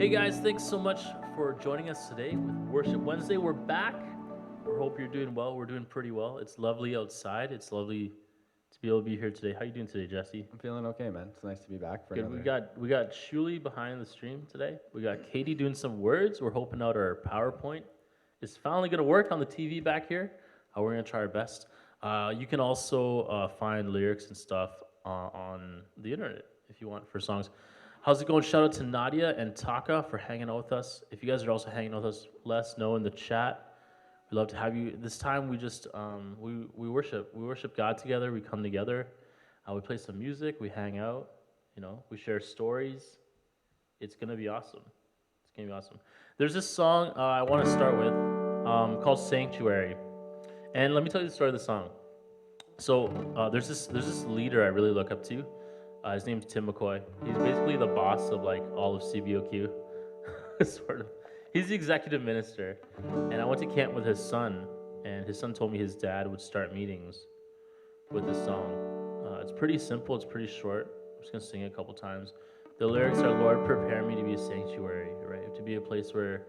Hey guys, thanks so much for joining us today with Worship Wednesday. We're back. We hope you're doing well. We're doing pretty well. It's lovely outside. It's lovely to be able to be here today. How you doing today, Jesse? I'm feeling okay, man. It's nice to be back for Good. another. We got Shuli behind the stream today. We got Katie doing some words. We're hoping out our PowerPoint is finally going to work on the TV back here. We're going to try our best. You can also find lyrics and stuff on the internet if you want for songs. How's it going? Shout out to Nadia and Taka for hanging out with us. If you guys are also hanging out with us, let us know in the chat. We'd love to have you. This time we just we worship. We worship God together. We come together. We play some music. We hang out. We share stories. It's gonna be awesome. It's gonna be awesome. There's this song I want to start with called "Sanctuary," and let me tell you the story of the song. So there's this leader I really look up to. His name's Tim McCoy. He's basically the boss of like all of CBOQ, sort of. He's the executive minister, and I went to camp with his son, and his son told me his dad would start meetings with this song. It's pretty simple. It's pretty short. I'm just gonna sing it a couple times. The lyrics are, "Lord, prepare me to be a sanctuary," right? To be a place where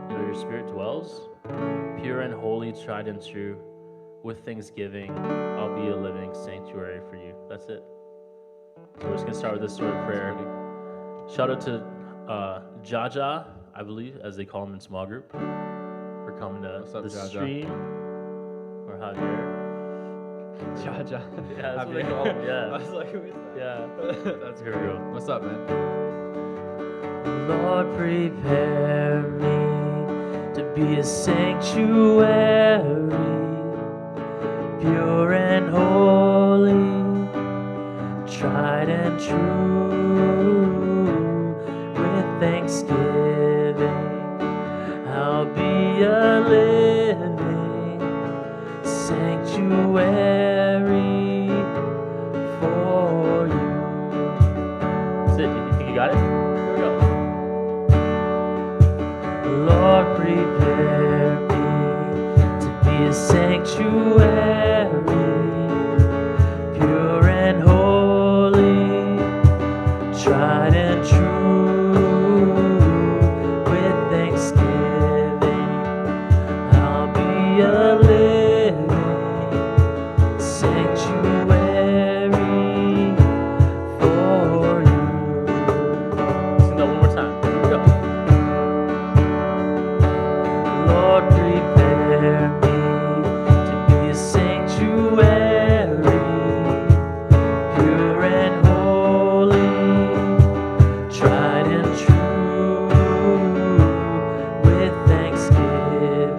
your spirit dwells, pure and holy, tried and true. With thanksgiving, I'll be a living sanctuary for you. That's it. So we're just going to start with this sort of prayer. Shout out to Jaja, I believe, as they call him in small group, for coming to What's up, the Jaja? stream. Or Javier. Jaja. Yeah, that's what they call him. I Yeah. was like, who is that? Yeah. That's Here great. we go. What's up, man? Lord, prepare me to be a sanctuary, pure and holy, tried and true. With thanksgiving, I'll be a living sanctuary for you. That's it. You think you got it? Here we go. Lord, prepare me to be a sanctuary, pure and holy, tried and true. With thanksgiving, I'll be a living sanctuary for you. Sing that one more time. Here we go. Lord, prepare me to be a sanctuary, pure and holy, tried and true. With thanksgiving,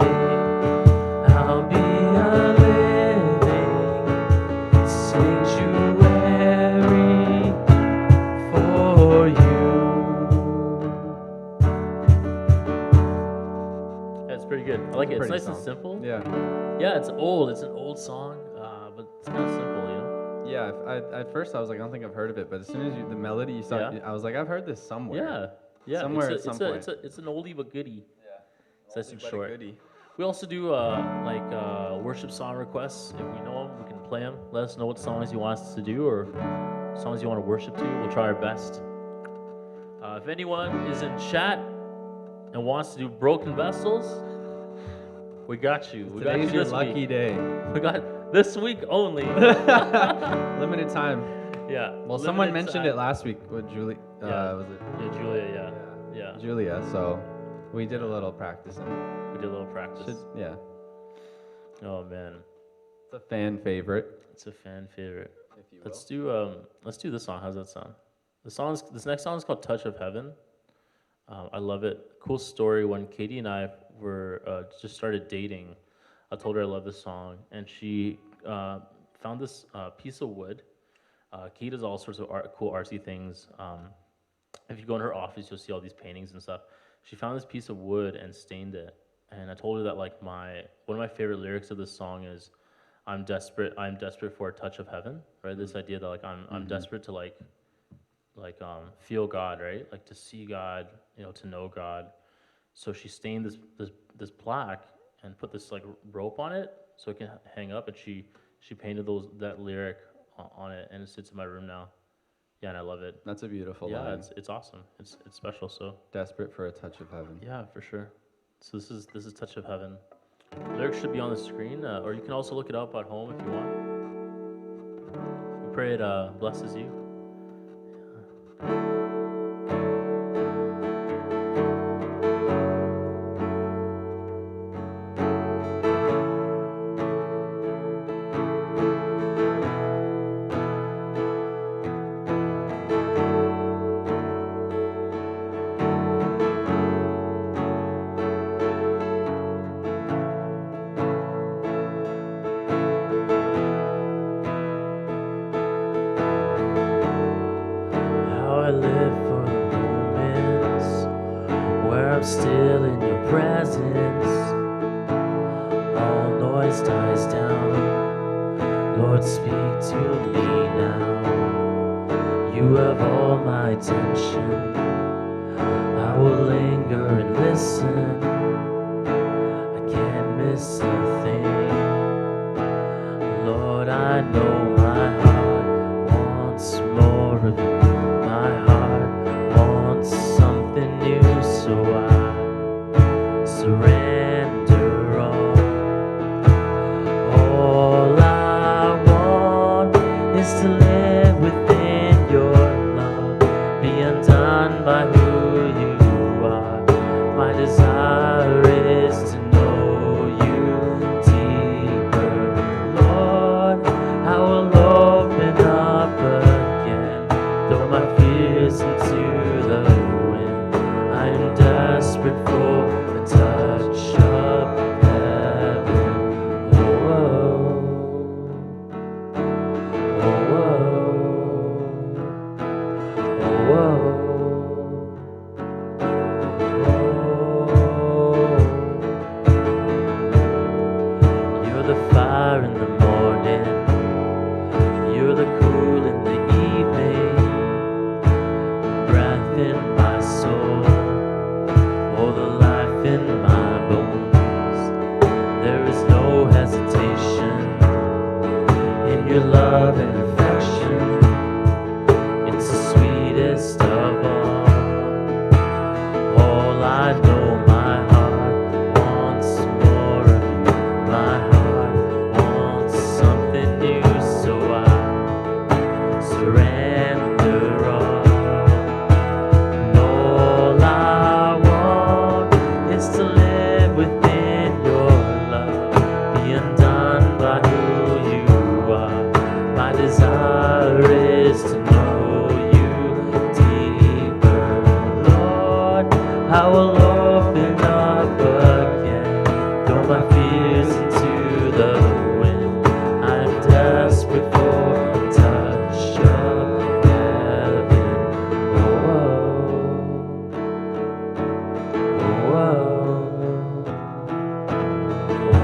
I'll be a living sanctuary for you. That's pretty good. I like it. It's Pretty nice and song. simple. Yeah. Yeah, it's old. It's an old song, but it's kind of simple, Yeah. At first, I was like, I don't think I've heard of it, but as soon as the melody you saw, Yeah. I was like, I've heard this somewhere. Yeah, yeah. Somewhere it's at some point. It's an oldie but goodie. Yeah. It's nice and Oldie but a short. goodie. We also do worship song requests. If we know them, we can play them. Let us know what songs you want us to do or songs you want to worship to. We'll try our best. If anyone is in chat and wants to do broken vessels, we got you. We got you Today's your this lucky week. day. We got this week only. Limited time. Yeah. Well, someone limited mentioned time. it last week with Julie. Yeah. Was it? Yeah, Julia. Yeah. Julia. So we did a little practicing. We did a little practice. Yeah. Oh man, It's a fan favorite, it's a fan favorite. if you will. Let's do this song. How's that sound? This next song is called "Touch of Heaven." I love it. Cool story. When Katie and I were just started dating, I told her I love this song, and she found this piece of wood. Katie does all sorts of cool artsy things. If you go in her office, you'll see all these paintings and stuff. She found this piece of wood and stained it. And I told her that like one of my favorite lyrics of this song is, I'm desperate for a touch of heaven," right? This idea that like I'm desperate to feel God, right? Like to see God, to know God. So she stained this plaque and put this like rope on it so it can hang up, and she painted that lyric on it, and it sits in my room now. Yeah, and I love it. That's a beautiful Yeah, line. it's awesome. It's special. So Desperate for a touch of heaven. yeah, for sure. So this is Touch of Heaven. Lyrics should be on the screen, or you can also look it up at home if you want. We pray it blesses you. How I live for the moments where I'm still in your presence. All noise dies down. Lord, speak to me now. You have all my attention. I will linger and listen. I can't miss a thing. Lord, I know my heart wants more of you. My heart wants something new, so I surrender all. All I want is to live within your love, be undone by who you are. My desire is to know you deeper. Lord, I will open up again, throw my fears into the wind. I am desperate for a touch of heaven. Oh, oh, oh, oh, oh, oh. You're the fire in the morning. You're the cool in the evening, breath in my soul, oh, the life in my bones. There is no hesitation in your love and affection. It's the sweetest of all. All I know, my heart wants more of you. My heart wants something new, so I surrender all. And all I want is to live within your love, be undone by who you are. My desire is to know you deeper. Lord, I will open up again, throw my fears into the wind. I'm desperate for a touch of heaven. Oh, oh, oh, oh, oh,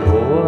oh, oh.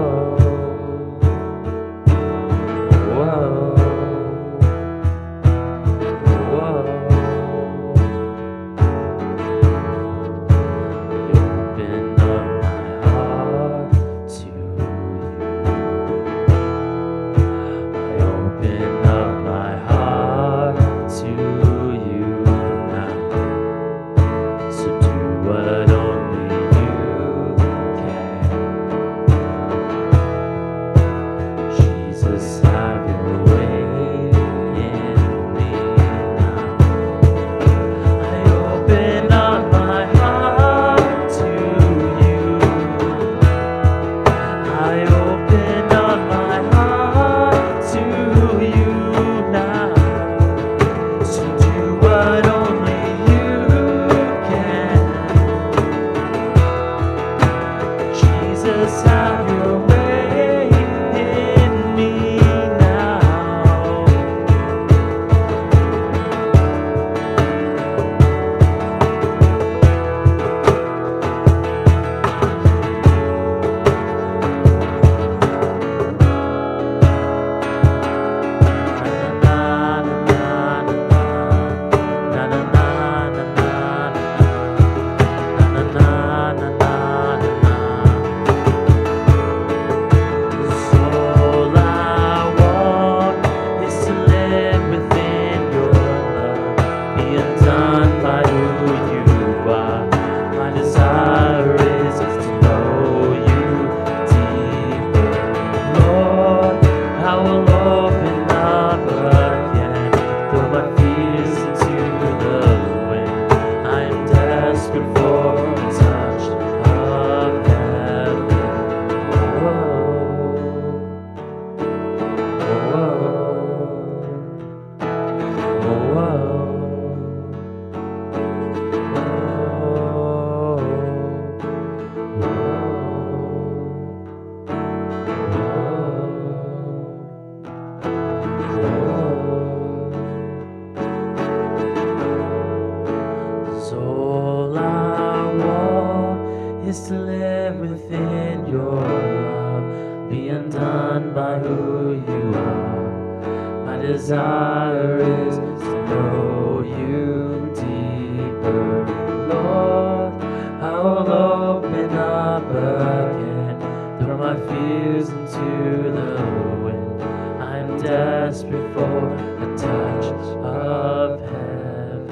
is to live within your love, be undone by who you are. My desire is to know you deeper, Lord. I will open up again, throw my fears into the wind. I'm desperate for a touch of heaven.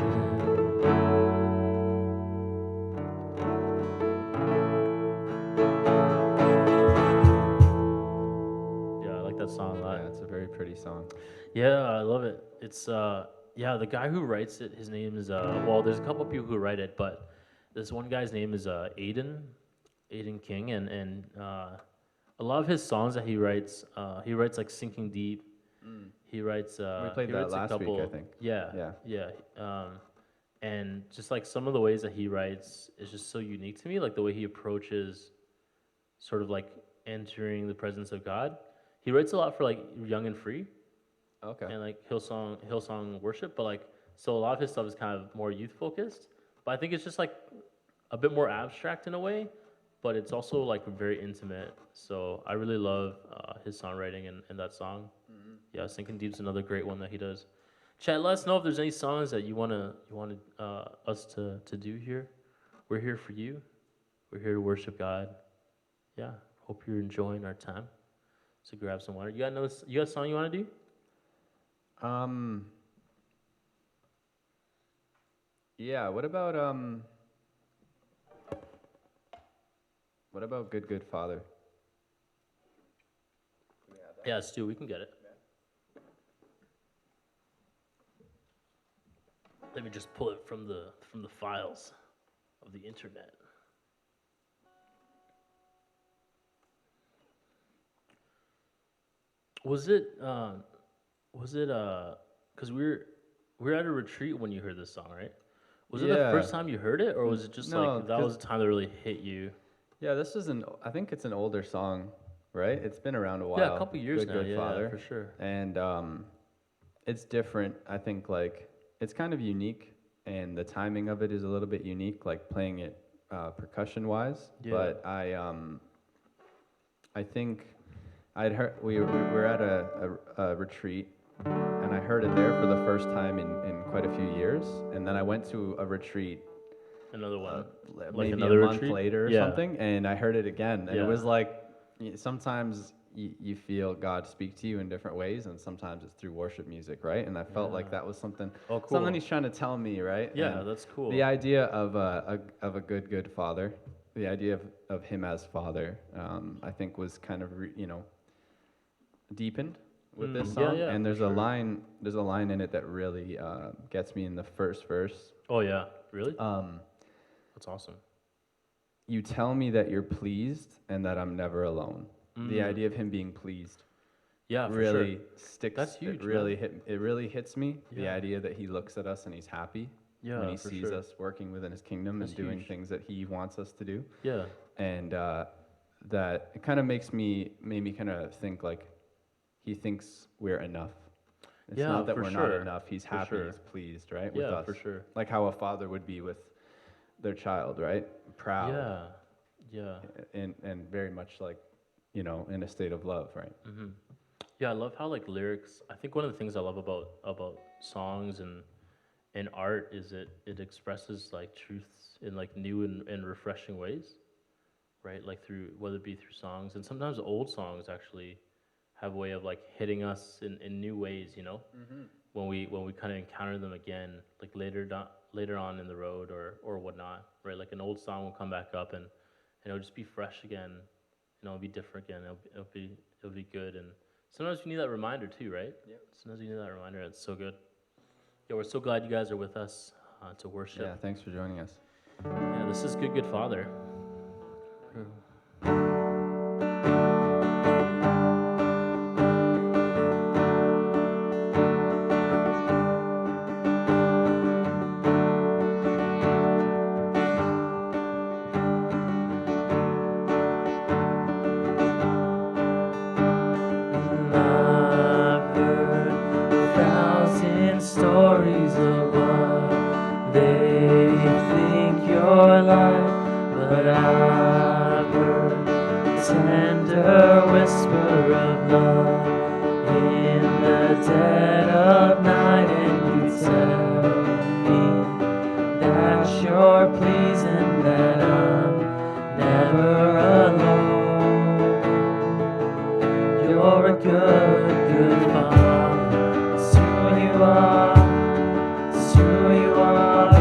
Yeah, I like that song a lot. Yeah, it's a very pretty song. Yeah, I love it. It's yeah, the guy who writes it, his name is well, there's a couple people who write it, but this one guy's name is Aiden King, and a lot of his songs that he writes like Sinking Deep. He writes We played he that writes a last week, couple, I think. Yeah, Yeah. and just like some of the ways that he writes is just so unique to me, like the way he approaches sort of like entering the presence of God. He writes a lot for like Young and Free Okay. and like Hillsong worship, but like so a lot of his stuff is kind of more youth focused. But I think it's just like a bit more abstract in a way, but it's also like very intimate. So I really love his songwriting and that song. Yeah, Sinking Deep's another great one that he does. Chat, let us know if there's any songs that you wanna us to do here. We're here for you. We're here to worship God. Yeah, hope you're enjoying our time. So grab some water. You got a song you want to do? Yeah. What about Good Good Father? Yeah, Stu, we can get it. Let me just pull it from the files of the internet. Was it because we were at a retreat when you heard this song, right? Was it the Yeah. first time you heard it, or was it just No, like that was the time that really hit you? Yeah, this is I think it's an older song, right? It's been around a while. Yeah, a couple years Good now. Good Yeah, Father. for sure. And it's different. I think like it's kind of unique, and the timing of it is a little bit unique, like playing it percussion wise. Yeah. But I think I'd heard we were at a retreat, and I heard it there for the first time in quite a few years, and then I went to a retreat Another one, like maybe another a month retreat? later or Yeah. something, and I heard it again, and Yeah. it was like sometimes you feel God speak to you in different ways, and sometimes it's through worship music, right? And I felt like Yeah. that was something Oh, something cool. He's trying to tell me, right? Yeah, And that's cool. the idea of a good father, the idea of him as father, I think was kind of deepened with this Yeah, song. yeah, And for there's a sure. line in it that really gets me in the first verse. Oh yeah, really? That's awesome. You tell me that you're pleased and that I'm never alone. The Mm. idea of him being pleased Yeah, for really sure. sticks. That's huge, It really hits me. The Yeah. idea that he looks at us and he's happy Yeah, when he for sees sure. us working within his kingdom That's and doing huge. things that he wants us to do. Yeah. And that it kind of made me kind of think like he thinks we're enough. It's Yeah, not that for we're not sure. enough. He's For happy. sure. He's pleased, right? With Yeah, us. for sure. Like how a father would be with their child, right? Proud. Yeah. Yeah. And very much like, in a state of love, right? Hmm. Yeah, I love how like lyrics. I think one of the things I love about songs and art is it expresses like truths in like new and refreshing ways, right? Like through whether it be through songs, and sometimes old songs actually have a way of like hitting us in new ways, when we kind of encounter them again, like later on in the road or whatnot, right? Like an old song will come back up and it'll just be fresh again, it'll be different again, it'll be good, and sometimes you need that reminder too, right? Yeah. Sometimes you need that reminder. It's so good. Yeah, we're so glad you guys are with us to worship. Yeah, thanks for joining us. Yeah, this is Good Good Father. I've heard 1,000 stories of what they think you're like, but but I've heard tender whisper of love in the dead of night, and you tell me that you're pleased and that I'm never alone. You're a good, good Father. It's who you are. It's who you are.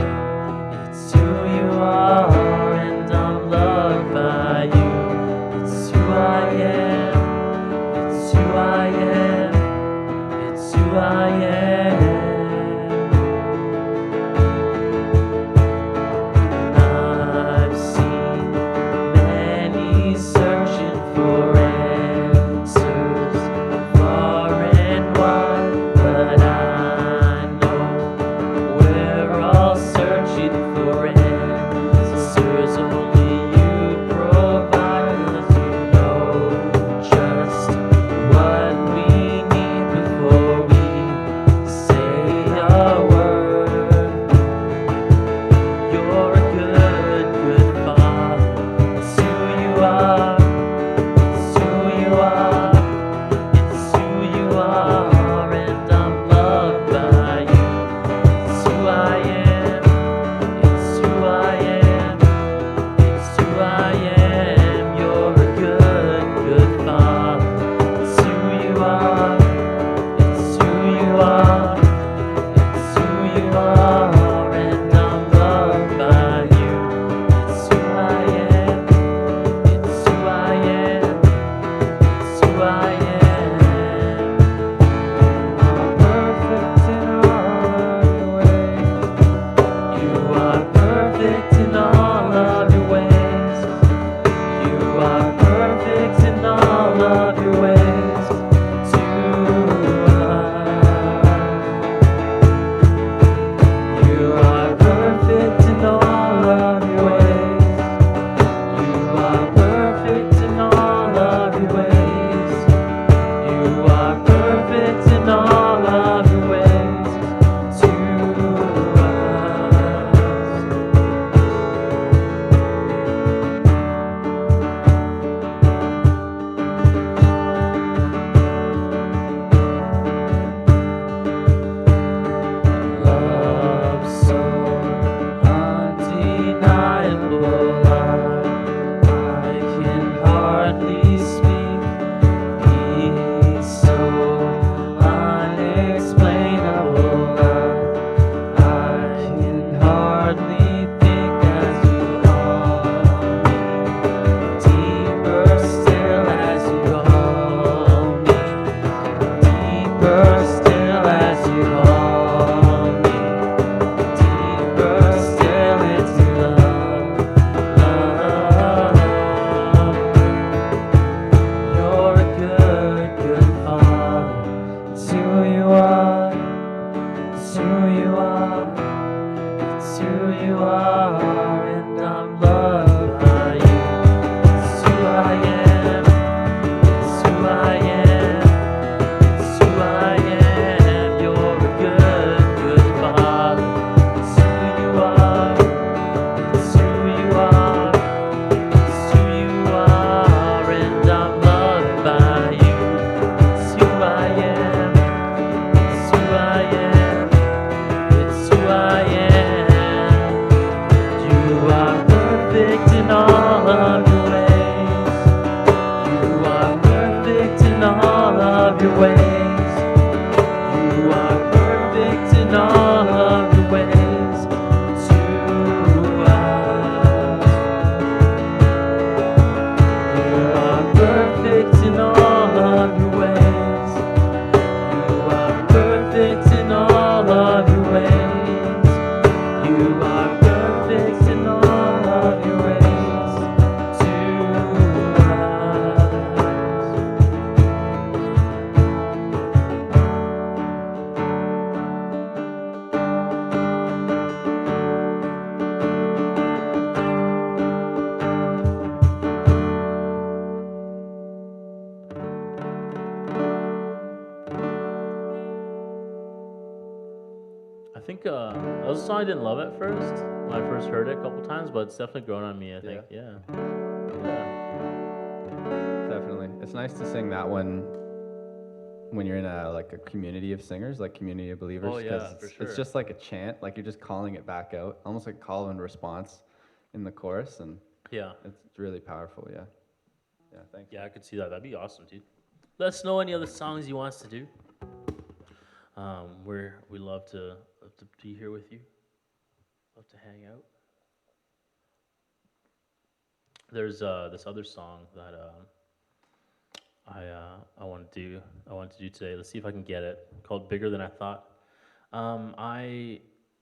It's who you are, and I'm loved by you. It's who I am. It's who I am. It's who I am. I've seen many searching for answers far and wide, but I know we're all searching for answers only you provide, 'cause you know just what we need before we say a word. You're a good, good Father. It's who you are. It's who you are. It's who you are, and I'm loved by you. It's who I am. It's who I am. It's who I am. You're a good, good Father. It's who you are. It's who you are. It's who you are, and I'm loved by you. It's who I am. It's who I am. It's who I am. You are perfect in all of your ways. You are perfect in all of your ways to us. You are perfect in all of your ways. You are perfect in all of your ways. You are perfect in all of your ways to us. Love so undeniable, I can hardly speak. Peace so unexplainable, I can hardly think as you hold me. Deeper still as you hold me. Deeper still as you hold me. Deeper still into love, love. You're a good, good Father. It's who you are. It's who you are. It's who you are, and I'm loved by you. It's who I am. It's who I am. It's who I am. You're a good, good Father. It's who you are. It's who you are. It's who you are, and I'm loved by you. It's who I am. It's who I am. It's who I am. You are perfect in all of your ways. You are perfect in all of your ways. You are perfect in all of your ways to us. You are perfect in all of your ways. You are perfect in all of your ways. You are perfect in all of your ways to us. I think that was a song I didn't love at first when I first first heard it a couple times, but it's definitely grown on me, I think. Yeah. Definitely. It's nice to sing that one when you're in a community of singers, like community of believers, Oh, yeah, because for it's sure. just like a chant, like you're just calling it back out, almost like call and response in the chorus, and Yeah. it's really powerful. Yeah. Yeah. Thanks. Yeah, I could see that. That'd be awesome, dude. Let us know any other songs you want us to do. We love to be here with you. Love to hang out. There's this other song that I want to do. I want to do today. Let's see if I can get it. Called "Bigger Than I Thought."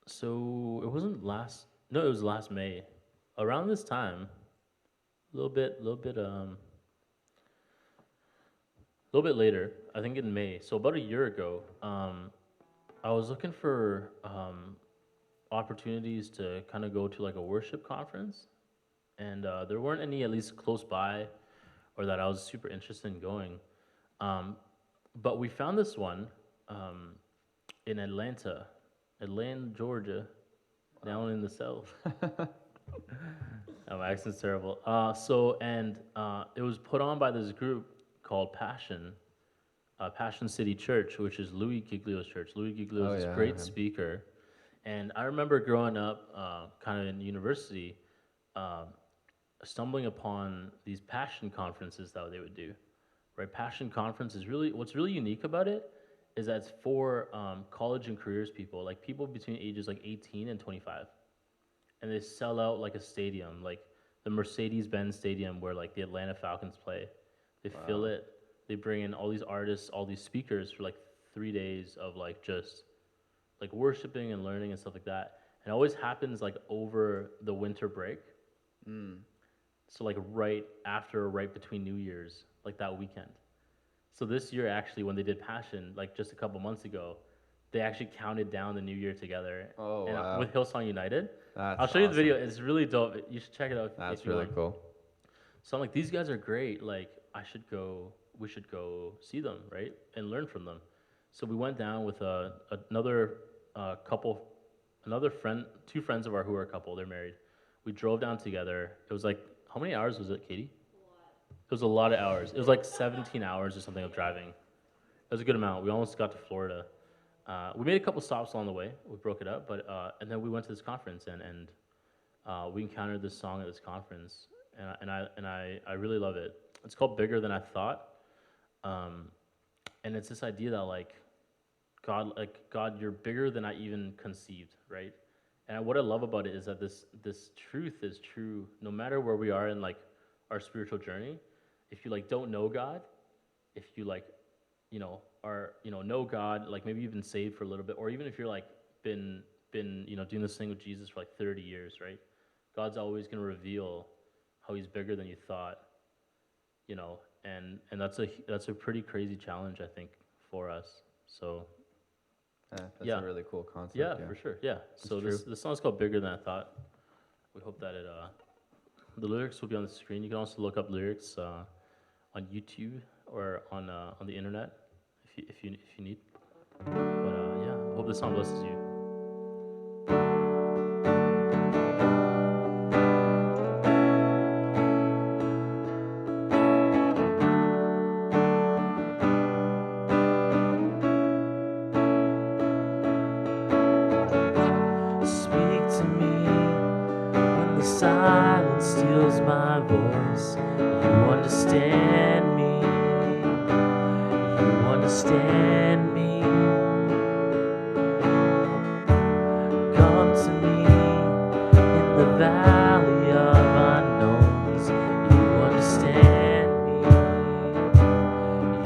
So it wasn't last. No, it was last May. Around this time, a little bit later. I think in May. So about a year ago, I was looking for opportunities to kind of go to like a worship conference, and there weren't any at least close by, or that I was super interested in going. Um, but we found this one in Atlanta, Georgia, down in the south. My accent's terrible. It was put on by this group called Passion City Church, which is Louis Giglio's church. Louis Giglio is this great speaker, and I remember growing up, kind of in university, stumbling upon these passion conferences that they would do. Right, passion conference is really what's really unique about it is that it's for college and careers people, like people between ages like 18 and 25, and they sell out like a stadium, like the Mercedes-Benz Stadium where like the Atlanta Falcons play. They fill it. They bring in all these artists, all these speakers for like 3 days of like just like worshiping and learning and stuff like that. And it always happens like over the winter break. So like right after or right between New Year's, like that weekend. So this year actually when they did Passion, like just a couple months ago, they actually counted down the new year together. Oh, and, wow. With Hillsong United. That's I'll show you the awesome. video. It's really dope. You should check it out. That's if you really want. cool. So I'm like, these guys are great. Like, we should go see them, right? And learn from them. So we went down with another couple, another friend, two friends of ours who are a couple. They're married. We drove down together. It was like, how many hours was it, Katie? It was a lot of hours. It was like 17 hours or something of driving. It was a good amount. We almost got to Florida. We made a couple stops along the way. We broke it up, and then we went to this conference, and we encountered this song at this conference, and I really love it. It's called "Bigger Than I Thought," and it's this idea that like God, you're bigger than I even conceived, right? And what I love about it is that this truth is true no matter where we are in like our spiritual journey. If you like don't know God, if you like, know God, like maybe you've been saved for a little bit, or even if you're like been doing this thing with Jesus for like 30 years, right? God's always going to reveal how he's bigger than you thought, and that's a pretty crazy challenge, I think, for us. So That's a really cool concept. yeah, for sure. Yeah. So this song's called "Bigger Than I Thought." We hope that the lyrics will be on the screen. You can also look up lyrics on YouTube or on the internet if you need. But yeah, I hope this song blesses you. Silence steals my voice. You understand me. You understand me. Come to me in the valley of unknowns. You understand me.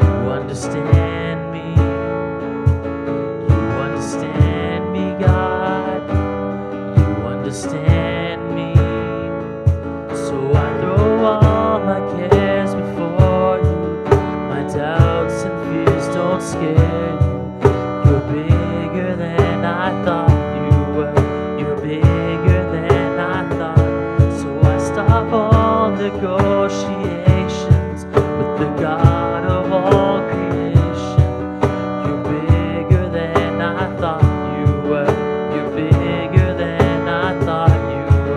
You understand me. You understand me, God. You understand me. So I throw all my cares before you. My doubts and fears don't scare you. You're bigger than I thought you were. You're bigger than I thought. So I stop all negotiations with the God of all creation. You're bigger than I thought you were. You're bigger than I thought you were.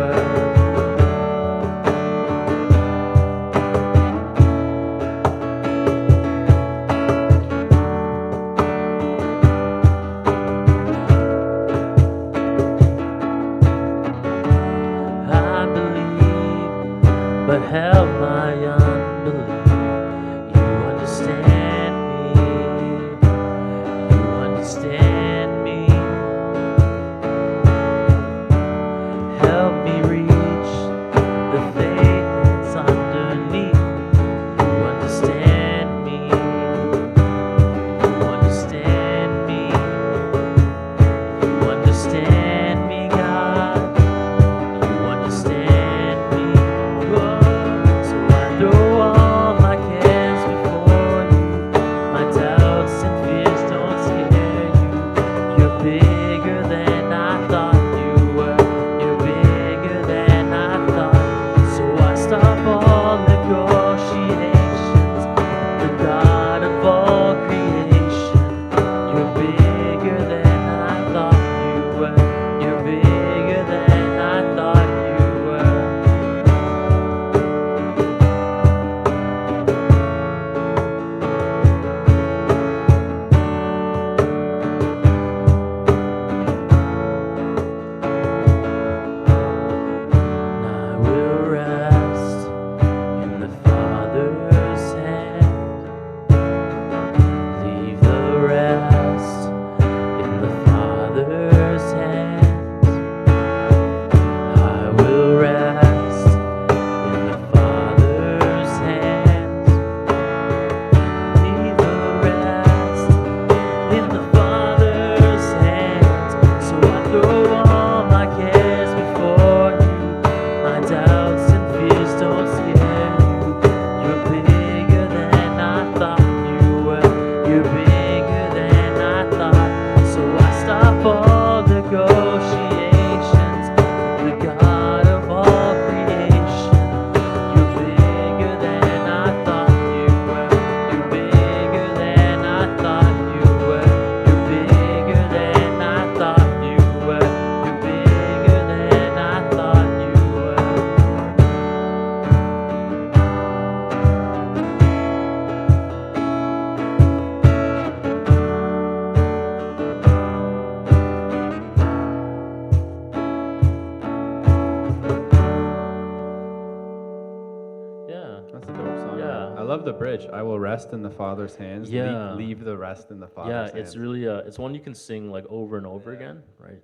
love the bridge. I will rest in the Father's hands. Yeah. Leave the rest in the Yeah, Father's hands. it's really it's one you can sing like over and over again, right?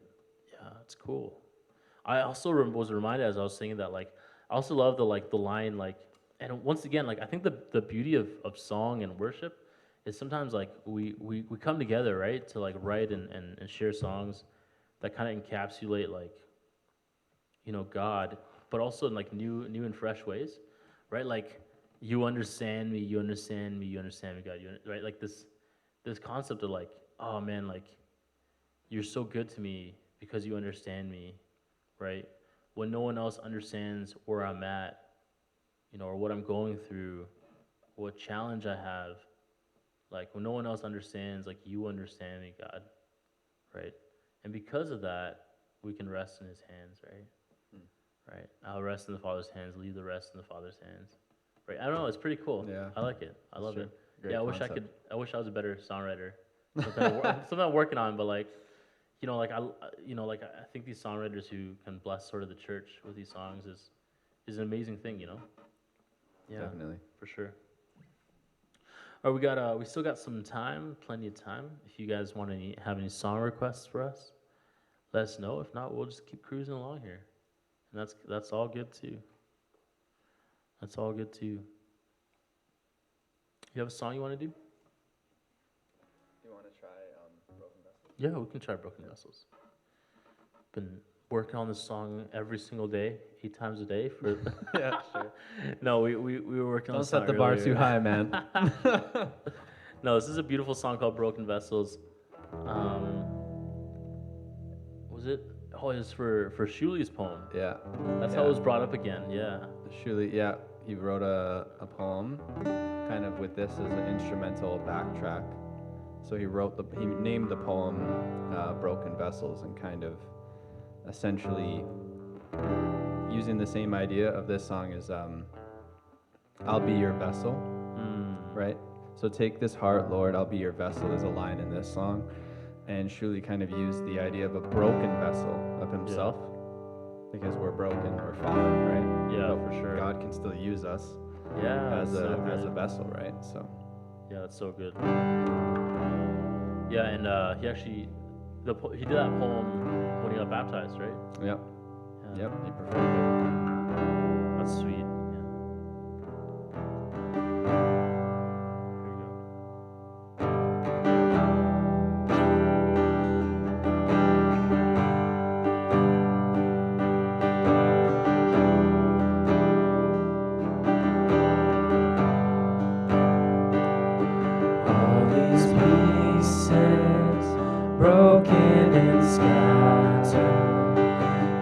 Yeah, it's cool. I also was reminded as I was singing that, like, I also love the line, like, and once again, like, I think the beauty of song and worship is sometimes like we come together, right, to like write and share songs that kind of encapsulate, like, God, but also in like new and fresh ways, right? Like, you understand me, you understand me, you understand me, God, right? Like this concept of like, oh man, like, you're so good to me because you understand me, right? When no one else understands where I'm at, or what I'm going through, what challenge I have, like, when no one else understands, like, you understand me, God, right? And because of that, we can rest in His hands, right? Right. I'll rest in the Father's hands, leave the rest in the Father's hands. Right. I don't know. It's pretty cool. Yeah. I like it. I love true. it. Great Yeah. concept. I wish I was a better songwriter. Something I'm working on, but like, I think these songwriters who can bless sort of the church with these songs is an amazing thing. Yeah. Definitely. For sure. All right. We still got some time, plenty of time. If you guys want to have any song requests for us, let us know. If not, we'll just keep cruising along here. And that's all good too. That's all good too. You have a song you want to do? Do you want to try Broken Vessels? Yeah, we can try Broken Vessels. Been working on this song every single day, 8 times a day for. Yeah, sure. No, we were working on. Don't the song set the bar earlier. too high, man. No, this is a beautiful song called Broken Vessels. Was it? Oh, it's for Shuli's poem. Yeah. That's how it was brought up again. Yeah. Shuli, yeah, he wrote a poem, kind of with this as an instrumental backtrack. So he named the poem "Broken Vessels" and kind of essentially using the same idea of this song as "I'll be your vessel," right? So take this heart, Lord, I'll be your vessel is a line in this song. And Shuli kind of used the idea of a broken vessel of himself, because we're broken, we're fallen, right? Yeah, but for sure. God can still use us Yeah, as a vessel, right? So yeah, that's so good. Yeah, and he actually he did that poem when he got baptized, right? yep, Yeah. yep, he performed That's sweet. Yeah. Broken and scattered,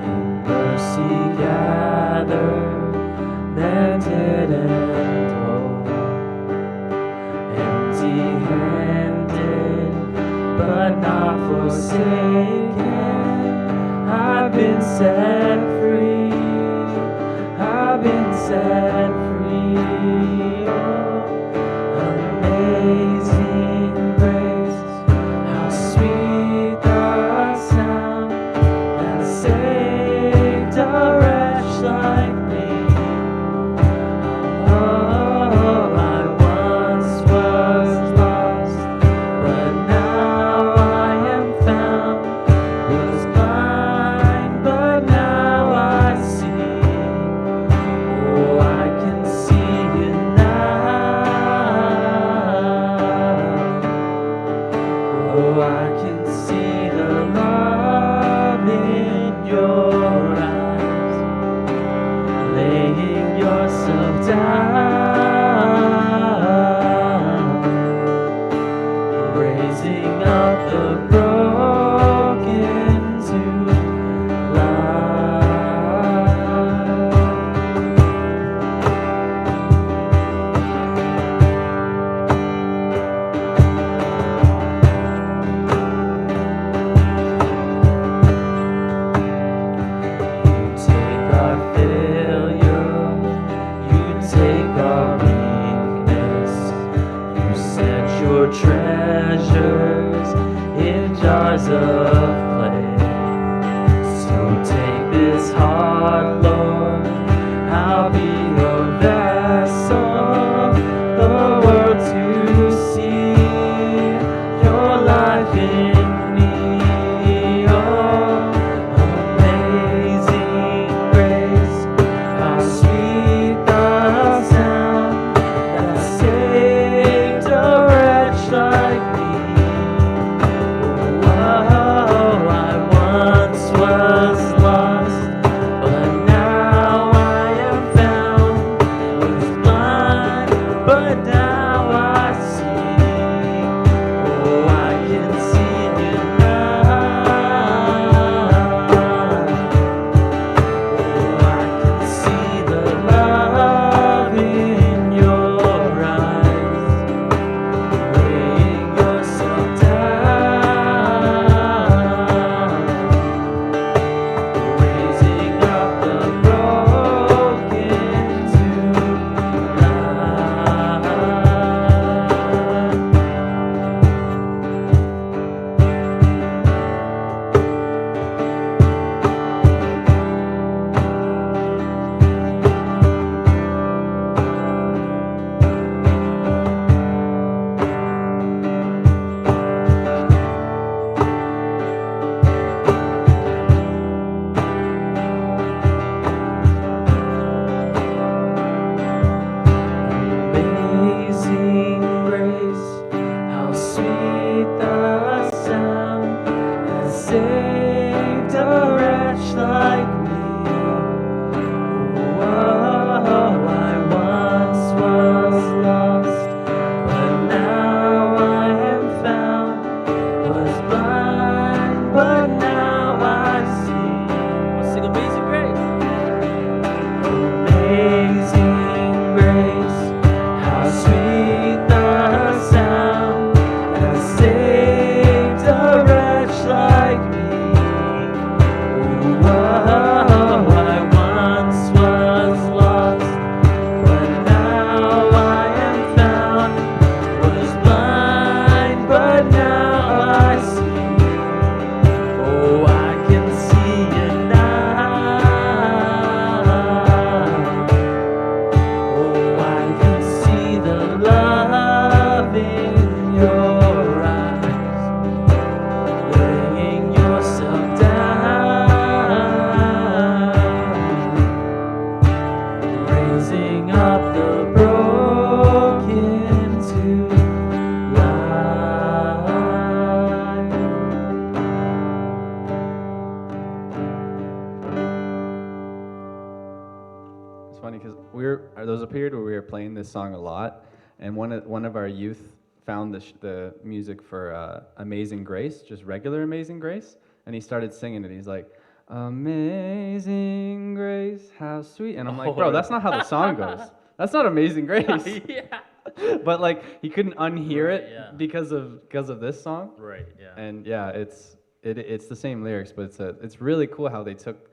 in mercy gathered, mended and whole, empty-handed, but not forsaken. I've been set free. I've been set free. Oh, amazing grace. How sweet the sound that saved a wretch like me. Oh, I once was lost, but now I am found. Was blind, but now I see. Oh, I can see it now. Oh, I can see the love in your eyes, laying yourself down, raising up the broken to life. You take our failure, you take our weakness, you set your treasures in jars of clay. So take this heart, Lord, I'll be your vessel, It's funny because there was a period where we were playing this song a lot, and one of our youth found the music for Amazing Grace, just regular Amazing Grace, and he started singing it. He's like, Amazing Grace, how sweet. And I'm like, bro, that's not how the song goes. That's not Amazing Grace. Yeah. But like he couldn't unhear Right, it yeah. because of this song. Right. Yeah. And yeah, it's the same lyrics, but it's really cool how they took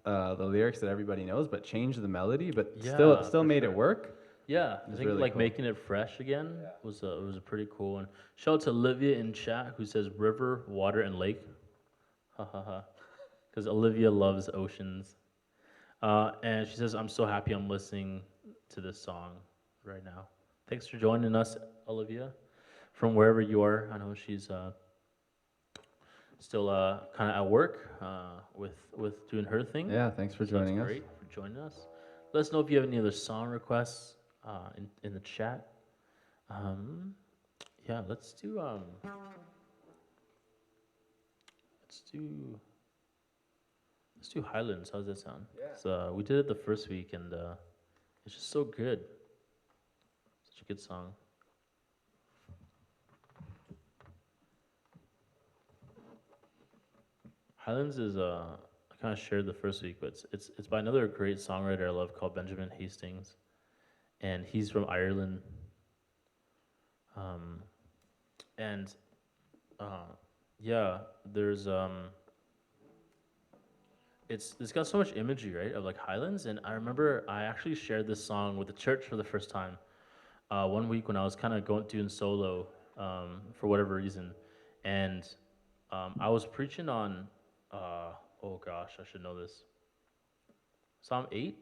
the lyrics that everybody knows, but changed the melody, but Yeah, still for made sure. it work. Yeah, I It's think really like cool. making it fresh again was a pretty cool one. Shout out to Olivia in chat who says river, water, and lake. Ha ha ha. Because Olivia loves oceans. And she says, I'm so happy I'm listening to this song right now. Thanks for joining us, Olivia, from wherever you are. I know she's still kind of at work with doing her thing. Yeah, thanks for So that's joining us. great for joining us. Let us know if you have any other song requests in the chat. Yeah, let's do Highlands. How's that sound? Yeah. So we did it the first week, and it's just so good. Such a good song. Highlands is I kind of shared the first week, but it's by another great songwriter I love called Benjamin Hastings, and he's from Ireland. And yeah, there's it's got so much imagery, right, of like Highlands, and I remember I actually shared this song with the church for the first time one week when I was kind of doing solo for whatever reason, and I was preaching on oh gosh, I should know this. Psalm 8?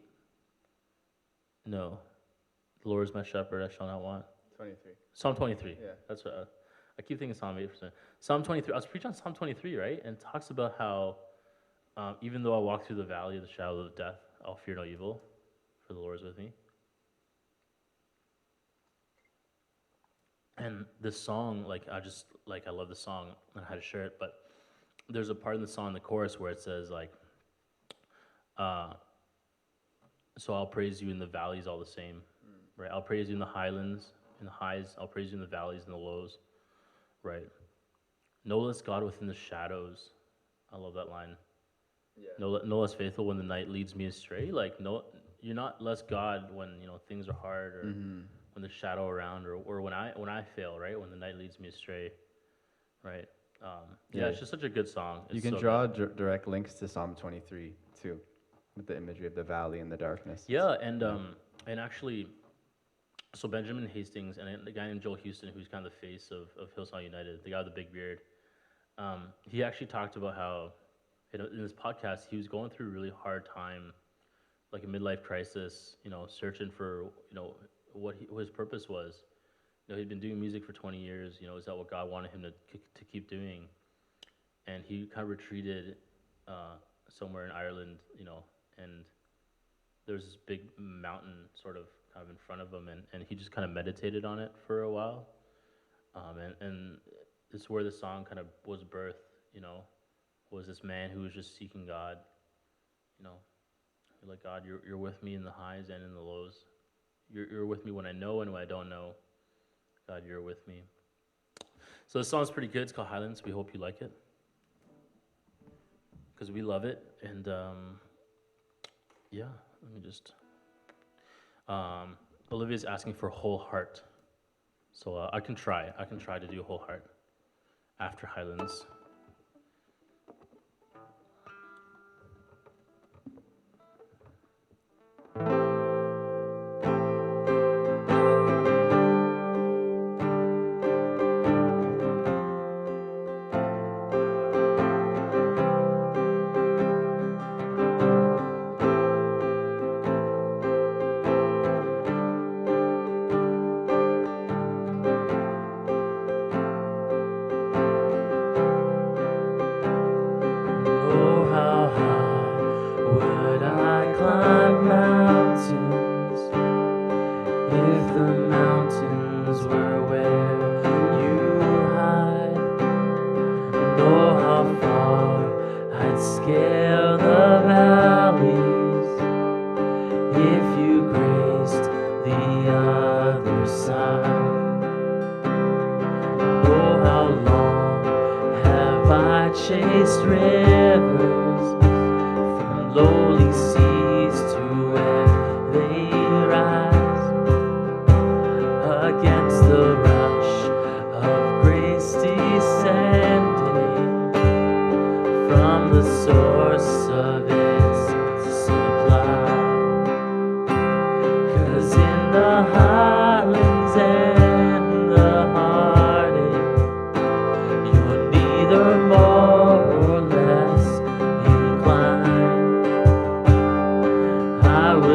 No. The Lord is my shepherd, I shall not want. 23. Psalm 23. Yeah. That's what I keep thinking Psalm 8%. Psalm 23. I was preaching on Psalm 23, right? And it talks about how even though I walk through the valley of the shadow of death, I'll fear no evil, for the Lord is with me. And this song, I love the song and I had to share it, but there's a part in the song, the chorus, where it says like, so I'll praise you in the valleys all the same, right? I'll praise you in the highlands, in the highs. I'll praise you in the valleys and the lows, right? No less God within the shadows. I love that line. Yeah. No less faithful when the night leads me astray. Like no, you're not less God when things are hard or when there's shadow around or when I fail, right? When the night leads me astray, right? Yeah, it's just such a good song. You It's can so draw good. direct links to Psalm 23 too, with the imagery of the valley and the darkness. Yeah, and actually, so Benjamin Hastings and the guy named Joel Houston, who's kind of the face of Hillsong United, the guy with the big beard, he actually talked about how in his podcast he was going through a really hard time, like a midlife crisis, searching for what his purpose was. He'd been doing music for 20 years. Is that what God wanted him to keep doing? And he kind of retreated somewhere in Ireland, and there's this big mountain sort of kind of in front of him, and he just kind of meditated on it for a while. And this is where the song kind of was birthed, was this man who was just seeking God, like, God, you're with me in the highs and in the lows. You're with me when I know and when I don't know. God, you're with me. So this song's pretty good. It's called Highlands. We hope you like it, because we love it. And yeah, let me just. Olivia's asking for whole heart, so I can try. I can try to do whole heart after Highlands.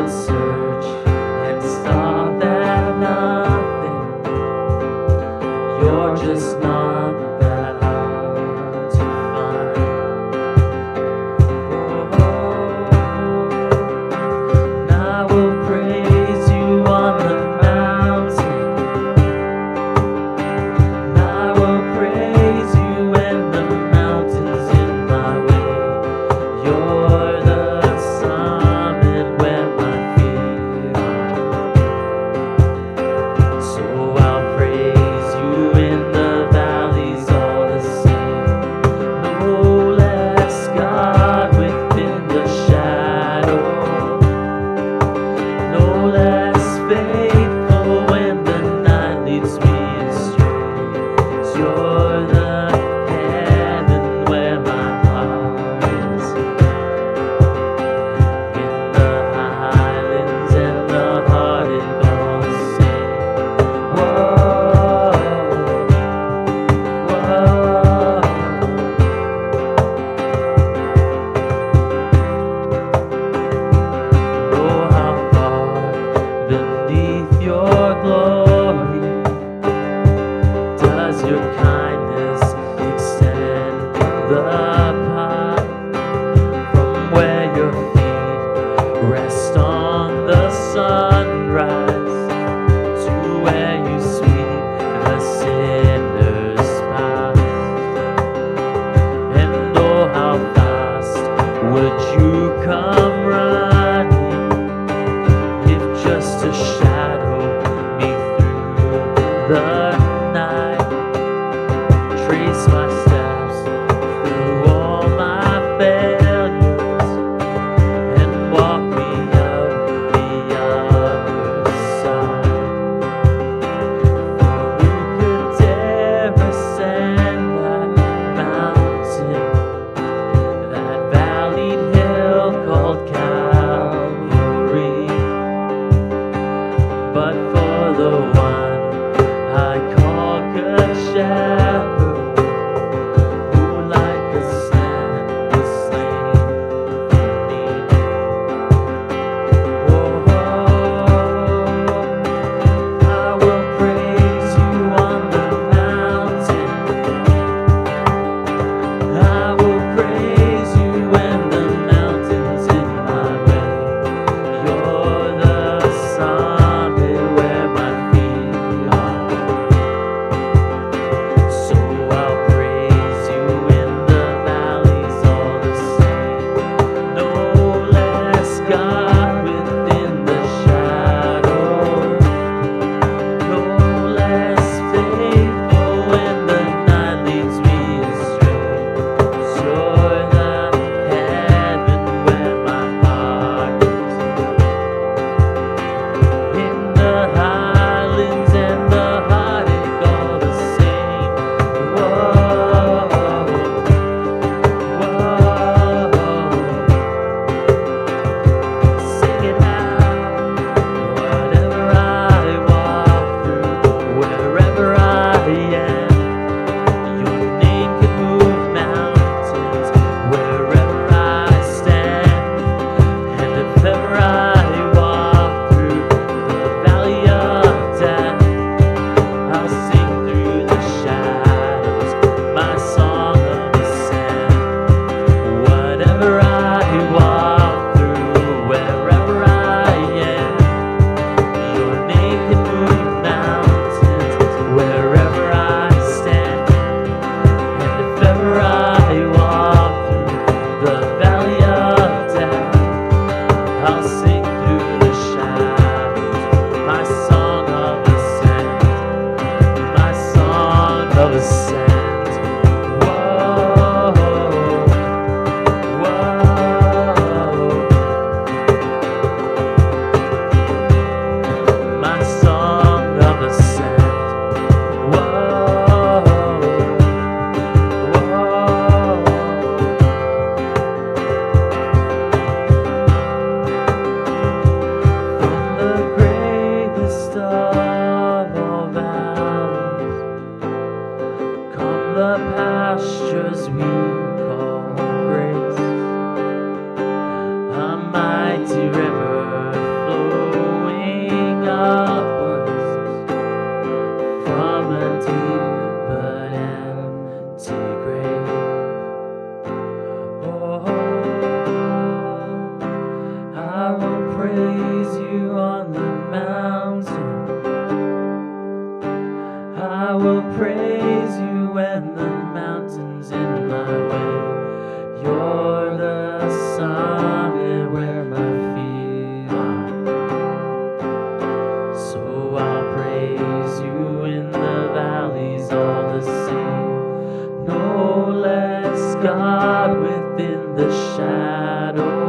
would search and stop at nothing. You're just not that hard to find. And I will praise you on the mountain. And I will praise you when the mountain's in my way. You're the summit where my feet are. So I'll praise you in the valleys all the same. No less God within the shadow. No less faithful when the night leads me astray. 'Cause you're the heaven where my heart is. In the highlands and the heartache all the same. Whoa, whoa. Oh, how far beneath your glory does your kindness extend the path from where your feet rest on the sunrise to where you sweep the sinner's past. And oh, how fast would you come running if just to shadow me through the night, trace my steps through all my failures, and walk me out the other side. For who could dare ascend that mountain, that valleyed hill called Calvary? But for the one I call good shepherd, who like a lamb was slain for me. I will praise you on the mountain. I will praise you when the mountain's in my way. You're the summit where my feet are. So I'll praise you in the valleys all the same. No less God within the shadow. No less faithful when the night leads me astray. 'Cause you're the heaven where my heart is. In the highlands and the heartache all the same. Whoa, whoa. Sing it out. Whatever I walk through, wherever I am, your name can move mountains. Wherever I stand, and if ever I walk through the valley of death, I'll sing through the shadows my song of ascent. Whatever I walk through, wherever I am, your name can move mountains. Wherever I stand, and if ever I walk through the valley of death, I'll sing through the shadows my song of ascent, my song of ascent. Whoa, whoa. My song of ascent. Whoa, whoa. From the gravest of all valleys come the pastures we call grace. A mighty river I will praise you on the mountain. I will praise you when the mountain's in my way. You're the summit where my feet are. So I'll praise you in the valleys all the same. No less God within the shadows.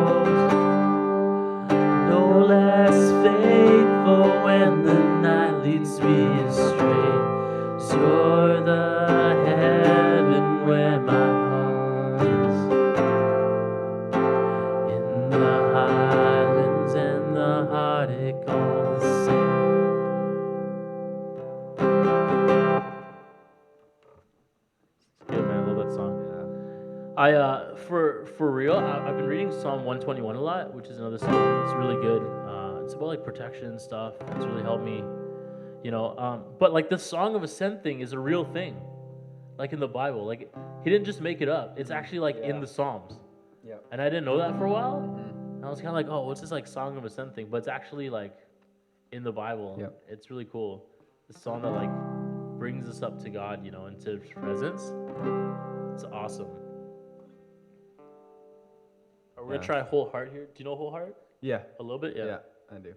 No less faithful when the night leads me astray. 'Cause you're the heaven where my heart is. In the highlands and the heartache all the same. It's good, man. I love that song. Yeah. For real, I've been reading Psalm 121 a lot, which is another song. It's really good. It's about like protection and stuff. It's really helped me, you know. But like the Song of Ascent thing is a real thing, like in the Bible. Like he didn't just make it up. It's actually like in Yeah. the Psalms. Yep. And I didn't know that for a while. Mhm. I was kind of like, oh, what's this like Song of Ascent thing? But it's actually like in the Bible. Yep. It's really cool. The song that like brings us up to God, you know, into His presence. It's awesome. We're gonna Yeah. try Whole Heart here. Do you know Whole Heart? Yeah. A little bit, yeah. Yeah, I do.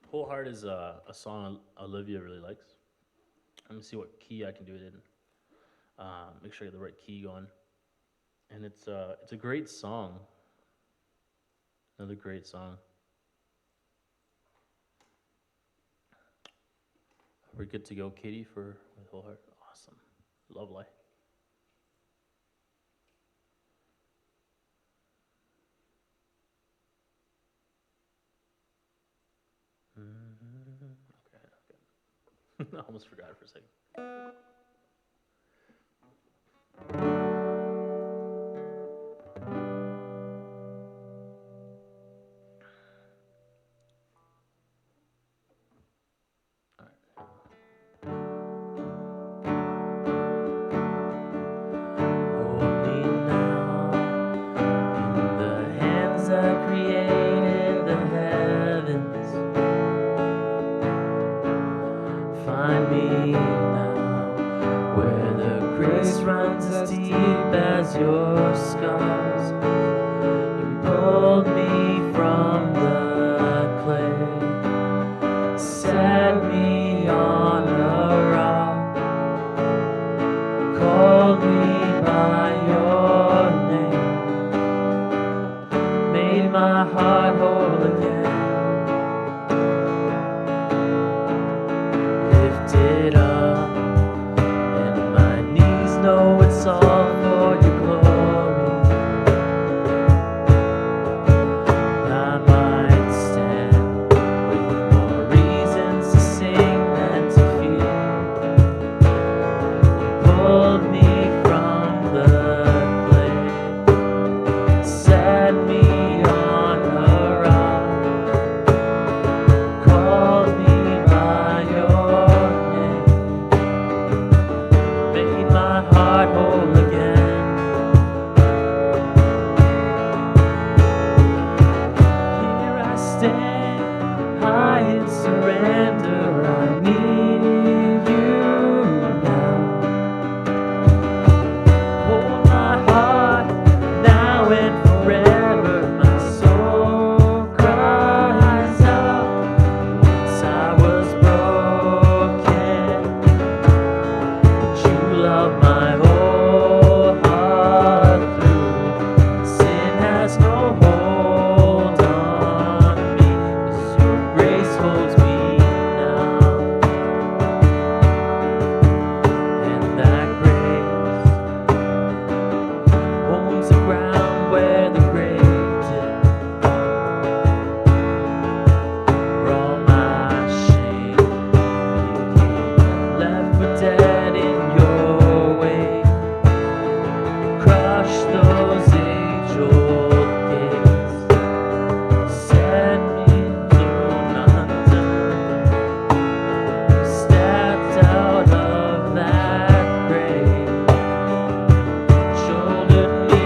Whole Heart is a song Olivia really likes. Let me see what key I can do it in. Make sure I get the right key going. And it's a great song. Another great song. We're good to go, Katie, for with Whole Heart. Awesome, lovely. Okay. I almost forgot it for a second. Hold me now in the hands that created the heavens. Find me now where the grace runs as deep as your scars. You pulled me from the clay, set me on a rock, called me by your name, made my heart whole again. Lifted up, and my knees know it's all for your glory. I might stand with more reasons to sing than to fear. You pulled me from the clay, set me on a rock, called me by your name, made my heart whole again. Here I stand, high in surrender. I need you now. Hold my heart now and forever. My soul cries out. Once I was broken, but you love my whole heart through. Sin has no hold on me, 'cause your grace holds me now. And that grace owns the ground where the grave did. For all my shame, became left for dead in your way. Crush those age-old gates, set me through undone. Stepped out of that grave, shouldered me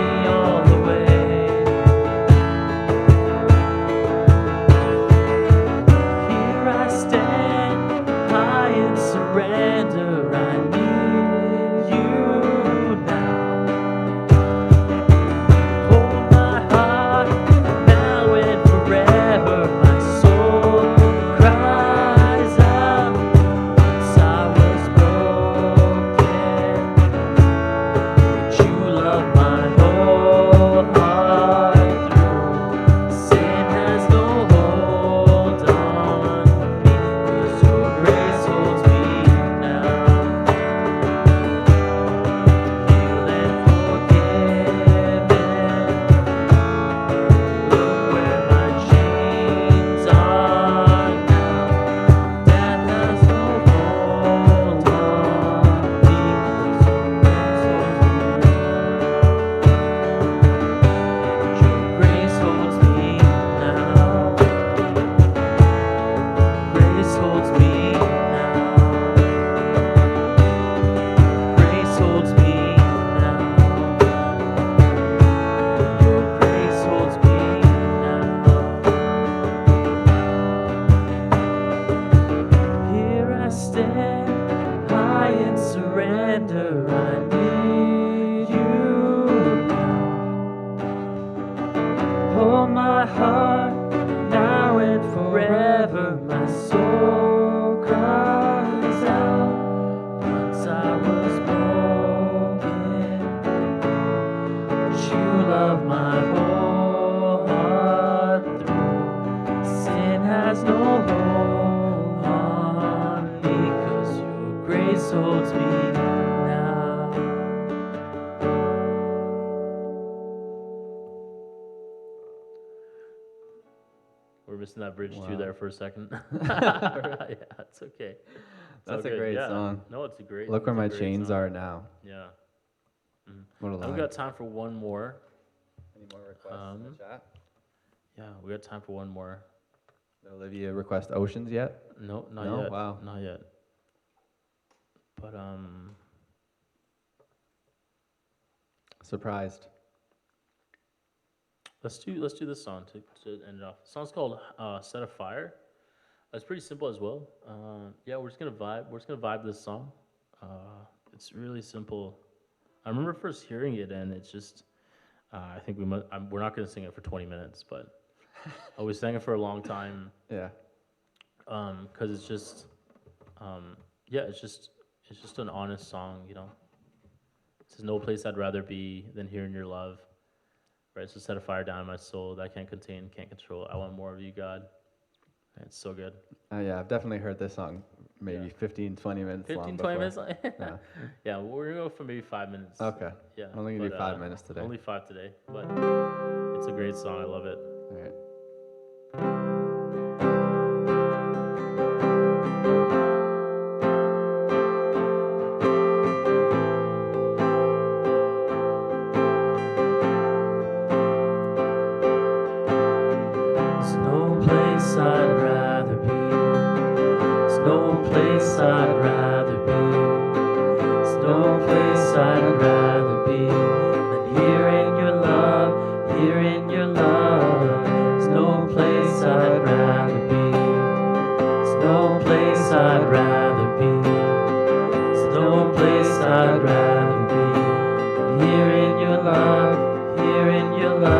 love my whole heart through. Sin has no hold on me, 'cause your grace holds me now. We're missing that bridge Wow. too there for a second. Yeah, it's okay. It's all That's a good. great Yeah. song. No, it's a great. Look where it's a my great chains song. are now. Yeah. Mhm. What a I've line. got time for one more. Any more requests in the chat? Yeah, we got time for one more. Did Olivia request Oceans yet? No, not No? yet. Wow. Not yet. But Surprised. let's do this song to end it off. The song's called "Set a Fire." It's pretty simple as well. Yeah, we're just gonna vibe. We're just gonna vibe this song. It's really simple. I remember first hearing it, and it's just. I think we're not gonna sing it for 20 minutes, but we sang it for a long time. Yeah. Because it's just, yeah, it's just an honest song, you know. It says, "No place I'd rather be than here in your love." Right, so set a fire down in my soul that I can't contain, can't control. I want more of you, God. And it's so good. Yeah, I've definitely heard this song maybe Yeah. 15, 20 minutes 15, long 20 before. minutes? Yeah. Yeah, well, we're going to go for maybe 5 minutes. Okay. Yeah. Only gonna do but, 5 minutes today. Only 5 today, but it's a great song. I love it. All right. There's no place I'd rather be. There's no place I'd rather be. There's no place I'd rather be than here in your love, here in your love. There's no place I'd rather be. There's no place I'd rather be. There's no place I'd rather be than here in your love, here in your love.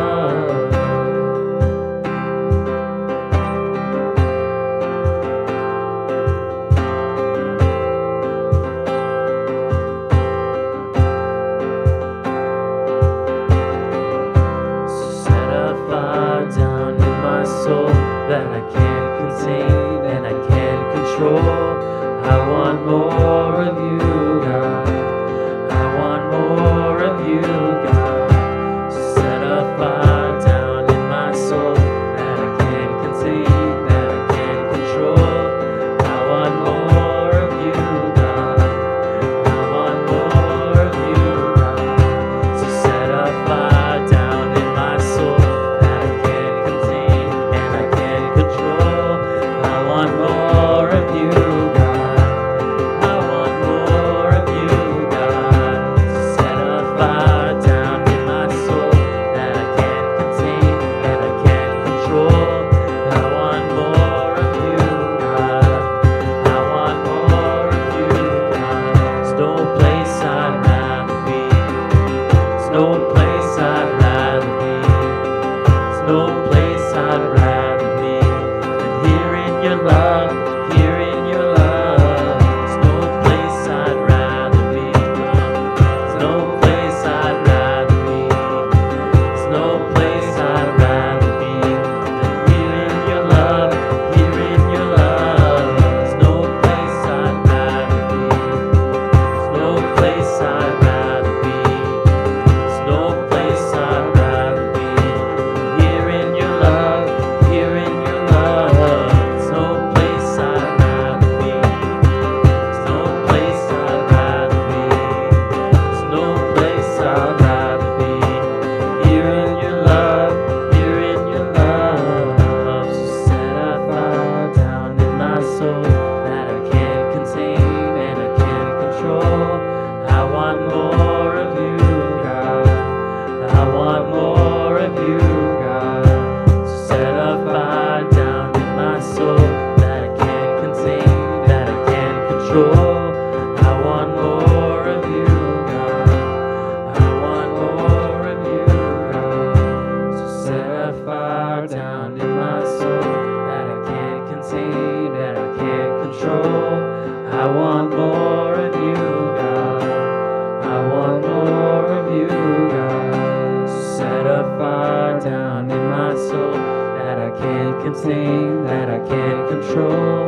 contain, that I can't control.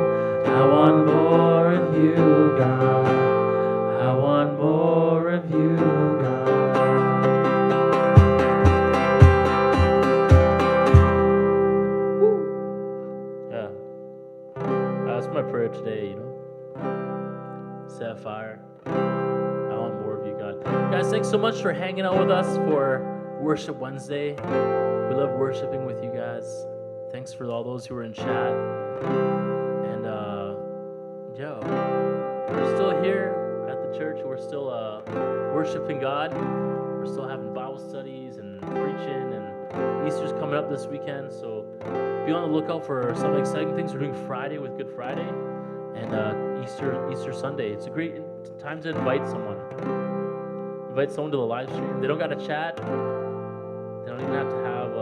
I want more of you, God. I want more of you, God. Yeah. That's my prayer today, you know. Set fire. I want more of you, God. Guys, thanks so much for hanging out with us for Worship Wednesday. We love worshiping with you guys. Thanks for all those who were in chat. And yeah, we're still here at the church. We're still worshiping God. We're still having Bible studies and preaching, and Easter's coming up this weekend. So be on the lookout for some exciting things. We're doing Friday with Good Friday and Easter Sunday. It's a great time to invite someone. Invite someone to the live stream. They don't got to chat. They don't even have to have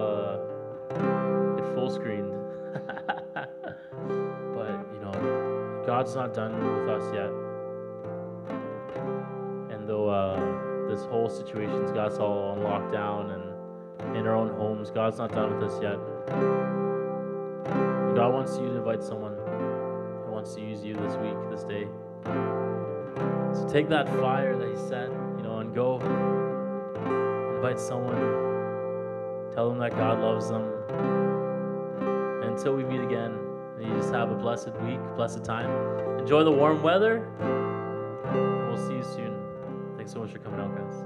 it full screened. But, you know, God's not done with us yet. And though this whole situation's got us all on lockdown and in our own homes, God's not done with us yet. God wants you to invite someone. He wants to use you this week, this day. So take that fire that He set, you know, and go invite someone. Tell them that God loves them. And until we meet again, may you just have a blessed week, blessed time. Enjoy the warm weather. And we'll see you soon. Thanks so much for coming out, guys.